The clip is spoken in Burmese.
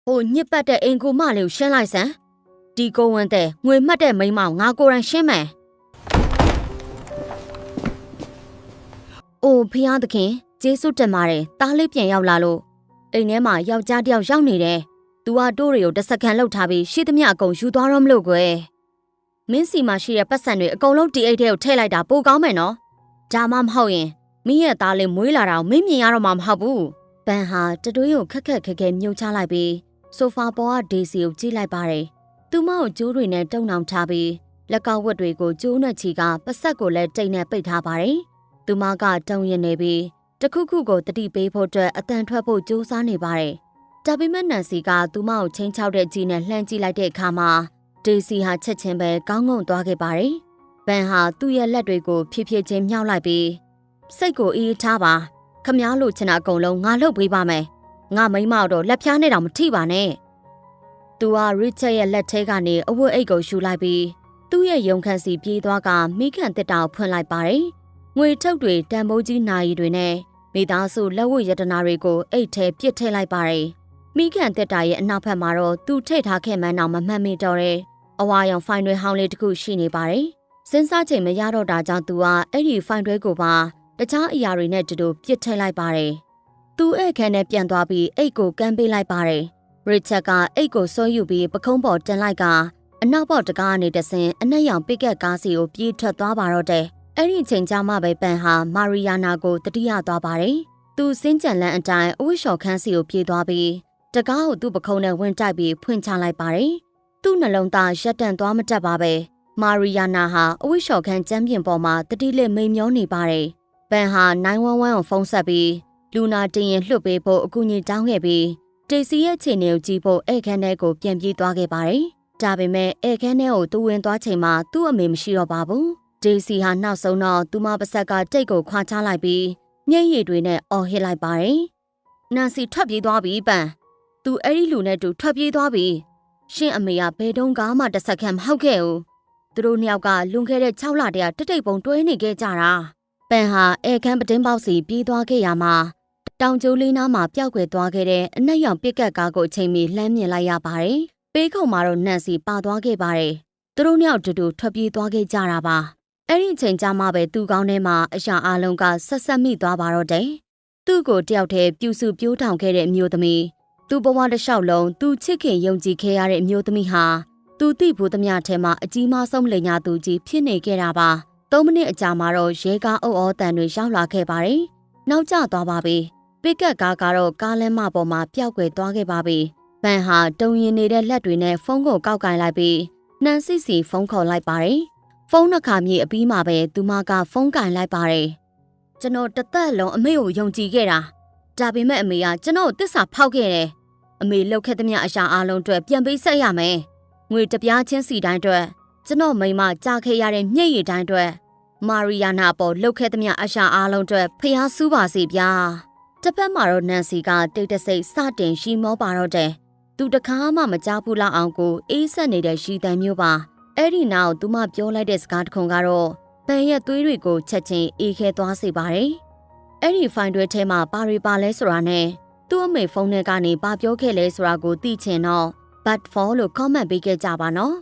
ဟိုညစ်ပတ်တဲ့အင်ကိုမလေးကိုရှင်းလိုက်စမ်းဒီကိုဝန်းတဲ့ငွေမှတ်တဲ့မိန်းမငါကိုယ်တိုင်ရှင်းမယ်အိုဖျားသခင်ကျေးဇူးတင်ပါတယ်တားလေးပြန်ရောက်လာလို့အိမ်ထဲမှာယောက်ျားတစ်ယောက်ရောက်နေတယ်သူကတိုးတွေကိုတစ်စက္ကန့်လောက်ထားပြီးရှိသမျှအကုန်ယူသွားတော့မလို့ကွယ်မင်းစီမှာရှိတဲ့ပတ်စံတွေအကုန်လုံးတီအိတ်ထဲကိုထည့်လိုက်တာပိုကောင်းမယ်နော်ဒါမှမဟုတ်ရင်မင်းရဲ့သားလေးမွေးလာတာကိုမင်းမြင်ရတော့မှမဟုတ်ဘူးပန်ဟာတတွေးကိုခက်ခက်ခဲခဲမြုပ်ချလိုက်ပြီးဆိုဖာပေါ်ကဒေးစီကိုကြည့်လိုက်ပါတယ်သူမကိုကျိုးတွေနဲ့တုံနှောင်ထားပြီးလက်ကောက်ဝတ်တွေကိုကျိုးနဲ့ချီကပတ်ဆက်ကိုလည်းတိတ်နဲ့ပိတ်ထားပါတယ်သူမကတုံရင်နေပြီးတခုခုကိုတတိပေးဖို့အတွက်အတန်ထွက်ဖို့ကြိုးစားနေပါတယ်ဒါပေမဲ့နန်စီကသူမကိုချင်းချောက်တဲ့ကြီးနဲ့လှမ်းကြည့်လိုက်တဲ့အခါမှာဒေးစီဟာချက်ချင်းပဲကောင်းငုံသွားခဲ့ပါတယ်ဘန်ဟာသူ့ရဲ့လက်တွေကိုဖြည်းဖြည်းချင်းမြှောက်လိုက်ပြီးစိတ်ကိုအေးထားပါခမားလို့ချင်တာအကုန်လုံးငါလုပ်ပေးပါမယ်ငါမိမတော့လက်ဖြားနဲ့တောင်မထိပါနဲ့သူကရစ်ချက်ရဲ့လက်ထဲကနေအဝတ်အိတ်ကိုယူလိုက်ပြီးသူ့ရဲ့ရုံခန့်စီပြေးသွားကမိခန့်တစ်တောင်ဖွင့်လိုက်ပါတယ်ငွေထုတ်တွေတန်ဖိုးကြီးနာရီတွေနဲ့မိသားစုလက်ဝတ်ရတနာတွေကိုအိတ်ထဲပြစ်ထည့်လိုက်ပါတယ်မိခန့်တစ်တာရဲ့အနောက်ဘက်မှာတော့သူထိတ်ထားခဲ့မှန်းတော့မမှတ်မိတော့တဲ့အဝါရောင်ဖိုင်တွေဟောင်းလေးတစ်ခုရှိနေပါတယ်စဉ်းစားချိန်မရတော့တာကြောင့်သူကအဲ့ဒီဖိုင်တွဲကိုပါတခြားအရာတွေနဲ့တူတူပြစ်ထည့်လိုက်ပါတယ်သူ့အခန်းထဲပြန်သွားပြီးအိတ်ကိုကမ်းပေးလိုက်ပါတယ်ရစ်ချက်ကအိတ်ကိုဆွဲယူပြီးပခုံးပေါ်တင်လိုက်ကအနောက်ပေါက်တကားကနေတဆင်အနက်ရောင်ပစ်ကက်ကားစီကိုပြေးထွက်သွားပါတော့တယ်အဲ့ဒီချိန်ကျမှပဲပန်ဟာမာရီယာနာကိုတတိယသွားပါတယ်သူစင်းကြံလန်းအတိုင်းအဝတ်လျှော်ခန်းစီကိုပြေးသွားပြီးတကားကိုသူ့ပခုံးနဲ့ဝင်တိုက်ပြီးဖွင့်ချလိုက်ပါတယ်သူ့နှလုံးသားရက်တန့်သွားမတတ်ပါပဲမာရီယာနာဟာအဝတ်လျှော်ခန်းကျမ်းပြင်ပေါ်မှာတတိလက်မိန်မျောနေပါတယ်ပန်ဟာ911ကိုဖုန်းဆက်ပြီးလူနာတင်ရင်လွှတ်ပေးဖို့အကူအညီတောင်းခဲ့ပြီးဒေးစီရဲ့ခြေနေကိုကြည့်ဖို့ဧခန်းထဲကိုပြန်ပြေးသွားခဲ့ပါတယ်။ဒါပေမဲ့ဧခန်းထဲကိုသူဝင်သွားချိန်မှာသူ့အမေမရှိတော့ပါဘူး။ဒေးစီဟာနောက်ဆုံးတော့သူမပါဆက်ကတိတ်ကိုခွာချလိုက်ပြီးမျက်ရည်တွေနဲ့အော်ဟစ်လိုက်ပါတယ်။နန်စီထွက်ပြေးသွားပြီပန်။သူအဲ့ဒီလူနဲ့တူထွက်ပြေးသွားပြီ။ရှင်အမေကဘယ်တုန်းကမှတစ်စက္ကန့်မဟုတ်ခဲ့ဘူး။သူတို့နှစ်ယောက်ကလွန်ခဲ့တဲ့6လတည်းကတိတ်ပုံတွဲနေခဲ့ကြတာ။ပန်ဟာဧခန်းပတင်းပေါက်စီပြေးသွားခဲ့ရမှာတောင်ကျိုးလေးနားမှာပျောက်ကွယ်သွားခဲ့တဲ့အနက်ရောင်ပစ်ကတ်ကားကိုအချိန်မီလှမ်းမြင်လိုက်ရပါတယ်။ပေးခုံမှာတော့နန်စီပါသွားခဲ့ပါတယ်။သူတို့နှစ်ယောက်တူတူထွက်ပြေးသွားခဲ့ကြတာပါ။အဲ့ဒီအချိန်ကျမှပဲသူ့ကောင်းထဲမှာအရာအလုံးကဆက်ဆက်မိသွားပါတော့တယ်။သူ့ကိုတယောက်တည်းပြူစုပြိုးထောင်ခဲ့တဲ့အမျိုးသမီးသူ့ဘဝတစ်လျှောက်လုံးသူချစ်ခင်ယုံကြည်ခဲ့ရတဲ့အမျိုးသမီးဟာသူသိဖို့သမျှထဲမှာအကြီးမားဆုံးလိန်ညာသူကြီးဖြစ်နေခဲ့တာပါ။3မိနစ်အကြာမှာတော့ရဲကားအုပ်အော်တန်တွေရောက်လာခဲ့ပါတယ်။နောက်ကျသွားပါပြီ။ပစ်ကတ်ကားကတော့ကားလမ်းမပေါ်မှာပျောက်ကွယ်သွားခဲ့ပါပြီ။ပန်ဟာတုံရင်နေတဲ့လက်တွေနဲ့ဖုန်းကိုကောက်ကင်လိုက်ပြီးနှန်စီစီဖုန်းခေါ်လိုက်ပါတယ်။ဖုန်းနှခါမြေအပြီးမှာပဲသူမကဖုန်းကင်လိုက်ပါတယ်။ကျွန်တော်တစ်သက်လုံးအမေကိုယုံကြည်ခဲ့တာ။ဒါပေမဲ့အမေကကျွန်တော်ကိုတစ္ဆာဖောက်ခဲ့တယ်။အမေလှုပ်ခက်သမျှအရာအလုံးအတွက်ပြန်ပေးဆက်ရမယ်။ငွေတပြားချင်းစီတိုင်းအတွက်ကျွန်တော်မိမကြားခဲ့ရတဲ့မျက်ရည်တိုင်းအတွက်မာရီယာနာပေါ်လှုပ်ခဲသမျှအရာအလုံးအတွက်ဖျားဆူးပါစေဗျာတစ်ဖက်မှာတော့နန်စီကတိတ်တဆိတ်စတင်ရှိမောပါတော့တယ်သူတခါမှမကြားဘူးလောက်အောင်ကိုအေးဆက်နေတဲ့ရှီတန်မျိုးပါအဲ့ဒီနောက်သူမပြောလိုက်တဲ့စကားတစ်ခုကတော့ပန်ရဲ့သွေးတွေကိုချက်ချင်းအေးခဲသွားစေပါတယ်အဲ့ဒီဖိုင်တွဲထဲမှာပါရီပါလဲဆိုတာနဲ့သူ့အမေဖုန်းထဲကနေပါပြောခဲ့လဲဆိုတာကိုသိချင်တော့ but for လို့ comment ပေးခဲ့ကြပါနော်